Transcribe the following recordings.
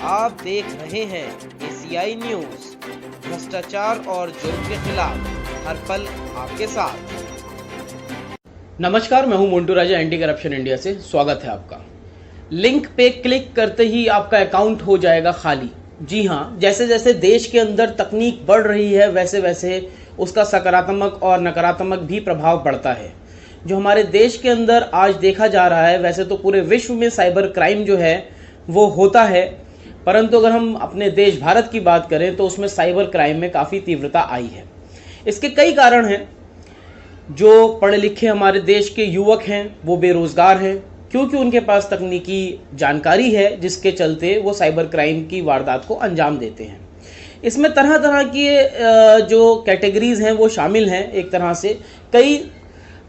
आप देख रहे हैं एसीआई न्यूज, भ्रष्टाचार और जुर्म के खिलाफ हर पल आपके साथ। नमस्कार, मैं हूं मोन्टू राजा, एंटी करप्शन इंडिया से। स्वागत है आपका। लिंक पे क्लिक करते ही आपका अकाउंट हो जाएगा खाली। जी हाँ, जैसे जैसे देश के अंदर तकनीक बढ़ रही है वैसे वैसे उसका सकारात्मक और नकारात्मक भी प्रभाव पड़ता है। जो हमारे देश के अंदर आज देखा जा रहा है, वैसे तो पूरे विश्व में साइबर क्राइम जो है वो होता है, परंतु अगर हम अपने देश भारत की बात करें तो उसमें साइबर क्राइम में काफ़ी तीव्रता आई है। इसके कई कारण हैं। जो पढ़े लिखे हमारे देश के युवक हैं वो बेरोजगार हैं, क्योंकि उनके पास तकनीकी जानकारी है, जिसके चलते वो साइबर क्राइम की वारदात को अंजाम देते हैं। इसमें तरह तरह की जो कैटेगरीज हैं वो शामिल हैं। एक तरह से कई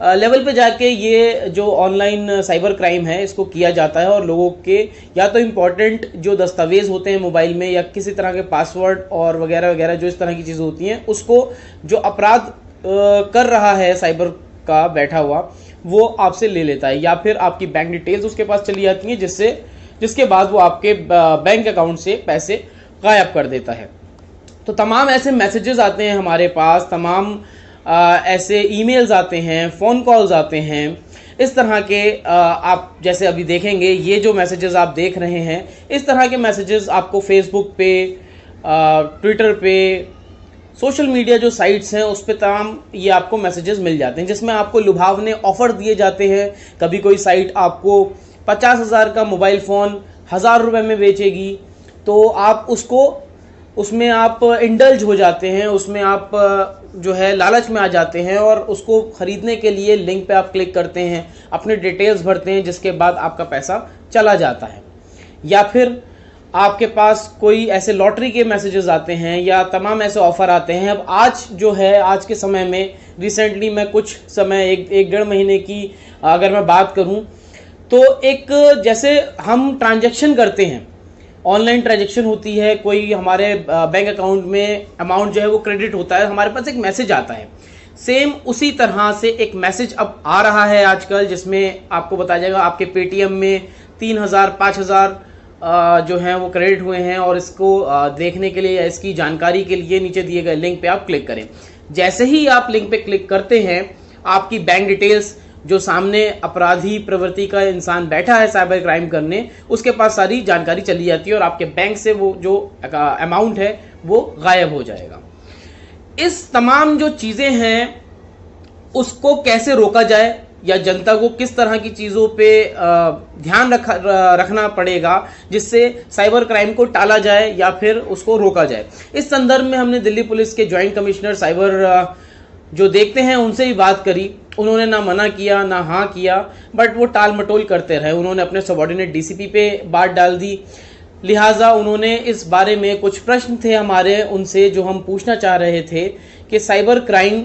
लेवल पे जाके ये जो ऑनलाइन साइबर क्राइम है इसको किया जाता है, और लोगों के या तो इम्पॉर्टेंट जो दस्तावेज होते हैं मोबाइल में, या किसी तरह के पासवर्ड और वगैरह वगैरह जो इस तरह की चीज़ें होती हैं, उसको जो अपराध कर रहा है साइबर का बैठा हुआ वो आपसे ले लेता है, या फिर आपकी बैंक डिटेल्स उसके पास चली जाती हैं, जिसके बाद वो आपके बैंक अकाउंट से पैसे गायब कर देता है। तो तमाम ऐसे मैसेजेस आते हैं हमारे पास, तमाम ऐसे ईमेल्स आते हैं, फ़ोन कॉल्स आते हैं। इस तरह के आप जैसे अभी देखेंगे, ये जो मैसेजेस आप देख रहे हैं, इस तरह के मैसेजेस आपको फेसबुक पे, ट्विटर पे, सोशल मीडिया जो साइट्स हैं उस पे तमाम ये आपको मैसेजेस मिल जाते हैं, जिसमें आपको लुभावने ऑफ़र दिए जाते हैं। कभी कोई साइट आपको 50,000 का मोबाइल फ़ोन 1,000 रुपये में बेचेगी, तो आप उसमें आप इंडल्ज हो जाते हैं, उसमें आप जो है लालच में आ जाते हैं, और उसको ख़रीदने के लिए लिंक पे आप क्लिक करते हैं, अपने डिटेल्स भरते हैं, जिसके बाद आपका पैसा चला जाता है। या फिर आपके पास कोई ऐसे लॉटरी के मैसेजेस आते हैं, या तमाम ऐसे ऑफ़र आते हैं। अब आज जो है, आज के समय में रिसेंटली मैं कुछ समय एक डेढ़ महीने की अगर मैं बात करूं, तो एक जैसे हम ट्रांजैक्शन करते हैं, ऑनलाइन ट्रांजैक्शन होती है, कोई हमारे बैंक अकाउंट में अमाउंट जो है वो क्रेडिट होता है, हमारे पास एक मैसेज आता है। सेम उसी तरह से एक मैसेज अब आ रहा है आजकल, जिसमें आपको बताया जाएगा आपके पेटीएम में 3,000 5,000 जो हैं वो क्रेडिट हुए हैं, और इसको देखने के लिए या इसकी जानकारी के लिए नीचे दिए गए लिंक पे आप क्लिक करें। जैसे ही आप लिंक पे क्लिक करते हैं, आपकी बैंक डिटेल्स, जो सामने अपराधी प्रवृत्ति का इंसान बैठा है साइबर क्राइम करने, उसके पास सारी जानकारी चली जाती है, और आपके बैंक से वो जो अमाउंट है वो गायब हो जाएगा। इस तमाम जो चीज़ें हैं उसको कैसे रोका जाए, या जनता को किस तरह की चीज़ों पे ध्यान रखना पड़ेगा जिससे साइबर क्राइम को टाला जाए या फिर उसको रोका जाए, इस संदर्भ में हमने दिल्ली पुलिस के ज्वाइंट कमिश्नर साइबर जो देखते हैं उनसे भी बात करी। उन्होंने ना मना किया ना हाँ किया, बट वो टाल मटोल करते रहे। उन्होंने अपने सबॉर्डिनेट डीसीपी पे बात डाल दी, लिहाजा उन्होंने इस बारे में कुछ प्रश्न थे हमारे उनसे जो हम पूछना चाह रहे थे कि साइबर क्राइम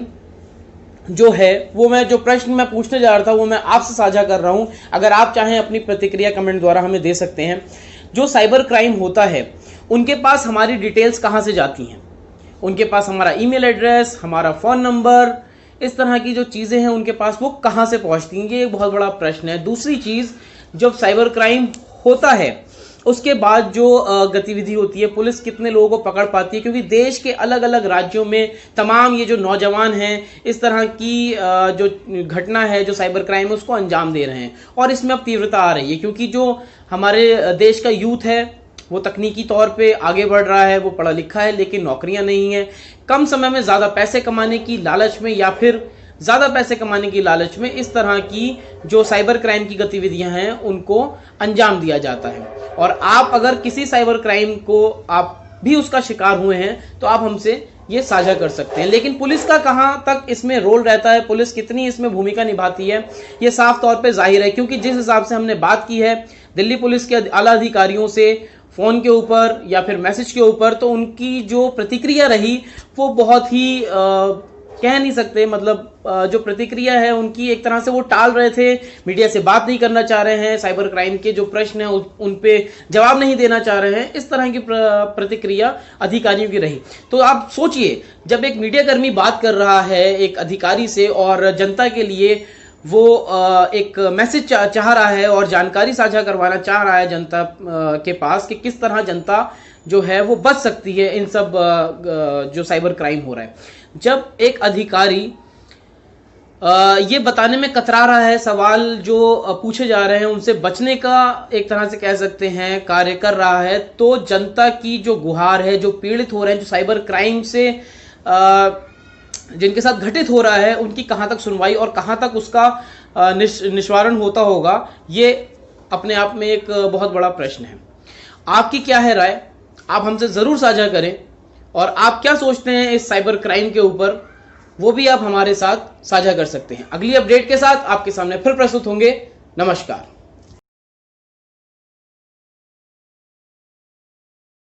जो है वो जो प्रश्न मैं पूछने जा रहा था वो मैं आपसे साझा कर रहा हूं। अगर आप चाहें अपनी प्रतिक्रिया कमेंट द्वारा हमें दे सकते हैं। जो साइबर क्राइम होता है उनके पास हमारी डिटेल्स कहां से जाती हैं? उनके पास हमारा ईमेल एड्रेस, हमारा फ़ोन नंबर, इस तरह की जो चीज़ें हैं उनके पास वो कहां से पहुंचती हैं? ये एक बहुत बड़ा प्रश्न है। दूसरी चीज़, जब साइबर क्राइम होता है उसके बाद जो गतिविधि होती है, पुलिस कितने लोगों को पकड़ पाती है? क्योंकि देश के अलग अलग राज्यों में तमाम ये जो नौजवान हैं इस तरह की जो घटना है, जो साइबर क्राइम है, उसको अंजाम दे रहे हैं, और इसमें अब तीव्रता आ रही है, क्योंकि जो हमारे देश का यूथ है वो तकनीकी तौर पे आगे बढ़ रहा है, वो पढ़ा लिखा है, लेकिन नौकरियां नहीं हैं। कम समय में ज़्यादा पैसे कमाने की लालच में, या फिर ज़्यादा पैसे कमाने की लालच में इस तरह की जो साइबर क्राइम की गतिविधियां हैं उनको अंजाम दिया जाता है। और आप अगर किसी साइबर क्राइम को आप भी उसका शिकार हुए हैं तो आप हमसे ये साझा कर सकते हैं। लेकिन पुलिस का कहां तक इसमें रोल रहता है, पुलिस कितनी इसमें भूमिका निभाती है, ये साफ तौर पे जाहिर है, क्योंकि जिस हिसाब से हमने बात की है दिल्ली पुलिस के आला अधिकारियों से फ़ोन के ऊपर या फिर मैसेज के ऊपर, तो उनकी जो प्रतिक्रिया रही वो बहुत ही कह नहीं सकते, मतलब जो प्रतिक्रिया है उनकी, एक तरह से वो टाल रहे थे, मीडिया से बात नहीं करना चाह रहे हैं, साइबर क्राइम के जो प्रश्न हैं उन पे जवाब नहीं देना चाह रहे हैं, इस तरह की प्रतिक्रिया अधिकारियों की रही। तो आप सोचिए, जब एक मीडियाकर्मी बात कर रहा है एक अधिकारी से और जनता के लिए वो एक मैसेज चाह रहा है और जानकारी साझा करवाना चाह रहा है जनता के पास कि किस तरह जनता जो है वो बच सकती है इन सब जो साइबर क्राइम हो रहा है। जब एक अधिकारी ये बताने में कतरा रहा है, सवाल जो पूछे जा रहे हैं उनसे बचने का एक तरह से कह सकते हैं कार्य कर रहा है, तो जनता की जो गुहार है, जो पीड़ित हो रहे हैं, जो साइबर क्राइम से जिनके साथ घटित हो रहा है, उनकी कहां तक सुनवाई और कहां तक उसका निवारण होता होगा, ये अपने आप में एक बहुत बड़ा प्रश्न है। आपकी क्या है राय? आप हमसे जरूर साझा करें और आप क्या सोचते हैं इस साइबर क्राइम के ऊपर, वो भी आप हमारे साथ साझा कर सकते हैं। अगली अपडेट के साथ आपके सामने फिर प्रस्तुत होंगे। नमस्कार।